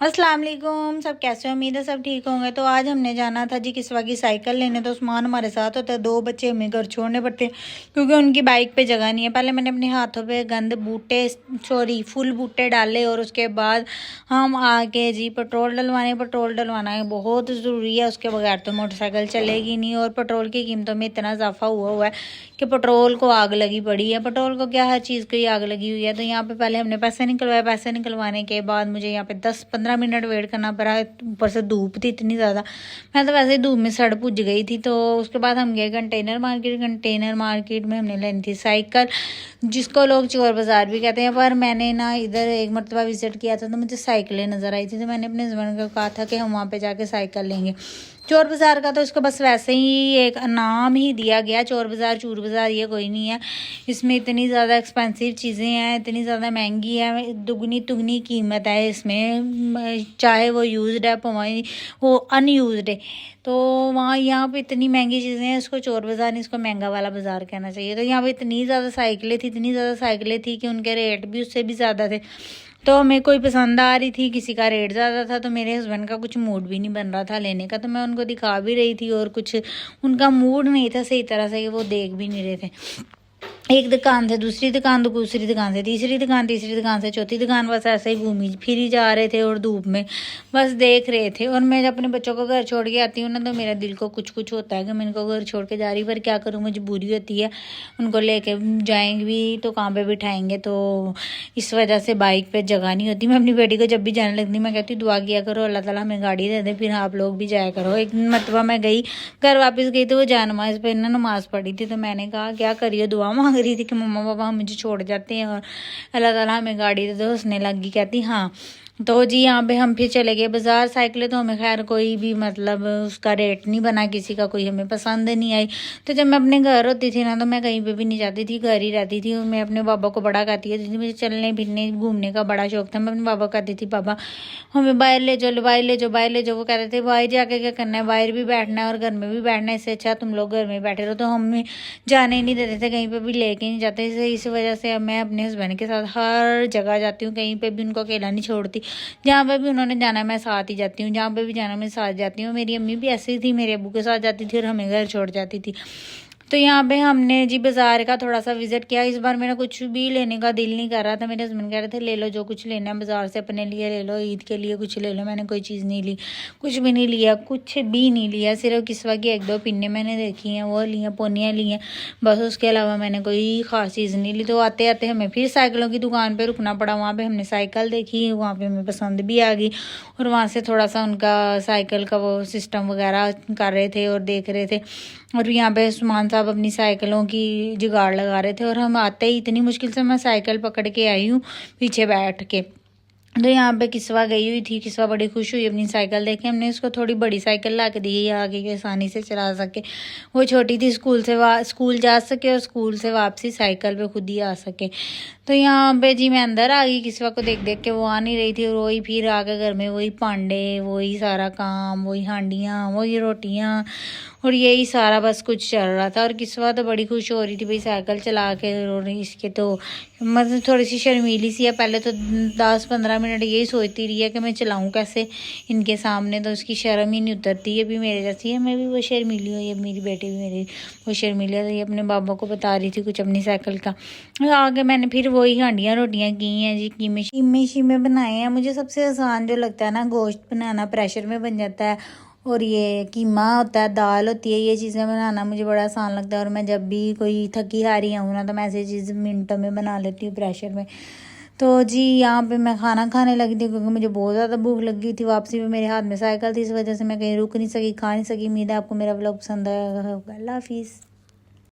अस्सलाम वालेकुम। सब कैसे हो? उम्मीद है सब ठीक होंगे। तो आज हमने जाना था जी किस्वा की साइकिल लेने। तो उस्मान हमारे साथ होता है। दो बच्चे हमें घर छोड़ने पड़ते हैं क्योंकि उनकी बाइक पे जगह नहीं है। पहले मैंने अपने हाथों पे फुल बूटे डाले और उसके बाद हम आके जी पेट्रोल डलवाना है बहुत ज़रूरी है। उसके बगैर तो मोटरसाइकिल चलेगी नहीं। और पेट्रोल की कीमतों में इतना इजाफा हुआ है कि पेट्रोल को आग लगी पड़ी है। पेट्रोल को क्या, हर चीज़ को ही आग लगी हुई है। तो यहाँ पे पहले हमने पैसे निकलवाए। पैसे निकलवाने के बाद मुझे यहाँ पे 10-15 मिनट वेट करना पड़ा। ऊपर से धूप थी इतनी ज़्यादा, मैं तो वैसे ही धूप में सड़ पुज गई थी। तो उसके बाद हम गए कंटेनर मार्केट में हमने लेनी थी साइकिल, जिसको लोग चोर बाज़ार भी कहते हैं। पर मैंने ना इधर एक मरतबा विज़िट किया था तो मुझे साइकिलें नज़र आई थी। तो मैंने अपने हस्बैंड को कहा था कि हम वहाँ पे जाके साइकिल लेंगे। चोर बाज़ार का तो इसको बस वैसे ही एक नाम ही दिया गया, चोर बाज़ार ये कोई नहीं है। इसमें इतनी ज़्यादा एक्सपेंसिव चीज़ें हैं, इतनी ज़्यादा महंगी है, दुगनी तुगनी कीमत है इसमें, चाहे वो यूज्ड है वो अनयूज्ड है। तो वहाँ यहाँ पे इतनी महंगी चीज़ें हैं, इसको चोर बाज़ार नहीं, इसको महंगा वाला बाज़ार कहना चाहिए। तो यहाँ पे इतनी ज़्यादा साइकिलें थी कि उनके रेट भी उससे भी ज़्यादा थे। तो हमें कोई पसंद आ रही थी, किसी का रेट ज़्यादा था। तो मेरे हस्बैंड का कुछ मूड भी नहीं बन रहा था लेने का। तो मैं उनको दिखा भी रही थी और कुछ उनका मूड नहीं था सही तरह से, वो देख भी नहीं रहे थे। एक दुकान से दूसरी दुकान, तो दूसरी दुकान से तीसरी दुकान से चौथी दुकान, बस ऐसे ही घूमी फिरी जा रहे थे और धूप में बस देख रहे थे। और मैं जब अपने बच्चों को घर छोड़ के आती हूँ ना तो मेरा दिल को कुछ होता है कि मैं इनको घर छोड़ के जा रही, पर क्या करूँ, मजबूरी होती है। उनको लेके जाएंगे भी तो कहाँ पे बिठाएंगे, तो इस वजह से बाइक पर जगह नहीं होती। मैं अपनी बेटी को जब भी जाने लगती मैं कहती हूँ दुआ किया करो अल्लाह ताला हमें गाड़ी दे दे, फिर आप लोग भी जाया करो। एक मरतबा मैं गई, घर वापस गई तो वो जानमाज़ पर ना नमाज़ पढ़ी थी। तो मैंने कहा क्या करिए, दुआ मांग रही थी कि मम्मा पापा मुझे छोड़ जाते हैं और अल्लाह ताला हमें गाड़ी दे दो। हंसने लगी, कहती हाँ। तो जी यहाँ पे हम फिर चले गए बाज़ार। साइकिलें तो हमें खैर कोई भी मतलब उसका रेट नहीं बना, किसी का कोई हमें पसंद नहीं आई। तो जब मैं अपने घर होती थी ना तो मैं कहीं पे भी नहीं जाती थी, घर ही रहती थी। और मैं अपने पापा को बड़ा कहती थी, मुझे चलने फिरने घूमने का बड़ा शौक था। मैं अपने पापा कहती थी पापा हमें बाहर ले जाओ, वो कहते थे बाहर जाके क्या करना है, बाहर भी बैठना है और घर में भी बैठना है, इससे अच्छा तुम लोग घर में बैठे रहो। तो हमें जाने ही नहीं देते थे, कहीं पे भी लेके नहीं जाते। इस वजह से अब मैं अपने हस्बैंड के साथ हर जगह जाती हूँ, कहीं पे भी उनको अकेला नहीं छोड़ती। जहाँ पे भी उन्होंने जाना मैं साथ ही जाती हूँ, जहाँ पे भी जाना मैं साथ जाती हूँ। मेरी अम्मी भी ऐसी थी, मेरे अब्बू के साथ जाती थी और हमें घर छोड़ जाती थी। तो यहाँ पे हमने जी बाज़ार का थोड़ा सा विज़िट किया। इस बार मेरा कुछ भी लेने का दिल नहीं कर रहा था। मेरे हस्बैंड कह रहे थे ले लो जो कुछ लेना है बाज़ार से, अपने लिए ले लो, ईद के लिए कुछ ले लो। मैंने कोई चीज़ नहीं ली, कुछ भी नहीं लिया। सिर्फ किस्वा की 1-2 पिन्ने मैंने देखी हैं, वो ली हैं, पोनियाँ ली हैं, बस। उसके अलावा मैंने कोई ख़ास चीज़ नहीं ली। तो आते आते हमें फिर साइकिलों की दुकान पर रुकना पड़ा। वहाँ पर हमने साइकिल देखी, वहाँ पर हमें पसंद भी आ गई। और वहाँ से थोड़ा सा उनका साइकिल का वो सिस्टम वगैरह कर रहे थे और देख रहे थे। और यहाँ पे उस्मान साहब अपनी साइकिलों की जुगाड़ लगा रहे थे। और हम आते ही इतनी मुश्किल से मैं साइकिल पकड़ के आई हूँ पीछे बैठ के। तो यहाँ पे किस्वा गई हुई थी, किस्वा बड़ी खुश हुई अपनी साइकिल देख के। हमने उसको थोड़ी बड़ी साइकिल ला के दी है आगे के आसानी से चला सके। वो छोटी थी, स्कूल जा सके और स्कूल से वापसी साइकिल पे खुद ही आ सके। तो यहाँ पे जी मैं अंदर आ गई, किस्वा को देख देख के वो आ नहीं रही थी। और वही फिर आके घर में वही पांडे, वही सारा काम, वही हांडियाँ, वही रोटियाँ और यही सारा बस कुछ चल रहा था। और किस्वा तो बड़ी खुश हो रही थी भाई साइकिल चला के। और इसके तो मतलब थोड़ी सी शर्मीली सी है। पहले तो 10-15 मिनट यही सोचती रही है कि मैं चलाऊं कैसे इनके सामने, तो उसकी शर्म ही नहीं उतरती है। भी मेरे जैसी है, मैं भी वो शर्मीली हुई है, मेरी बेटी भी मेरी वो शर्मीली है। तो ये अपने बाबा को बता रही थी कुछ अपनी साइकिल का। आगे मैंने फिर वही हांडियाँ रोटियाँ की हैं जी, कीमे बनाए हैं। मुझे सबसे आसान जो लगता है ना गोश्त बनाना, प्रेशर में बन जाता है। और ये कीमा होता है, दाल होती है, ये चीज़ें बनाना मुझे बड़ा आसान लगता है। और मैं जब भी कोई थकी हारी आऊँ ना तो मैं ऐसी चीज़ मिनटों में बना लेती हूँ प्रेशर में। तो जी यहाँ पे मैं खाना खाने लगी थी क्योंकि मुझे बहुत ज़्यादा भूख लगी थी। वापसी में मेरे हाथ में साइकिल थी, इस वजह से मैं कहीं रुक नहीं सकी, खा नहीं सकी। उम्मीद है आपको मेरा व्लॉग पसंद आया होगा। अल्लाह हाफिज़।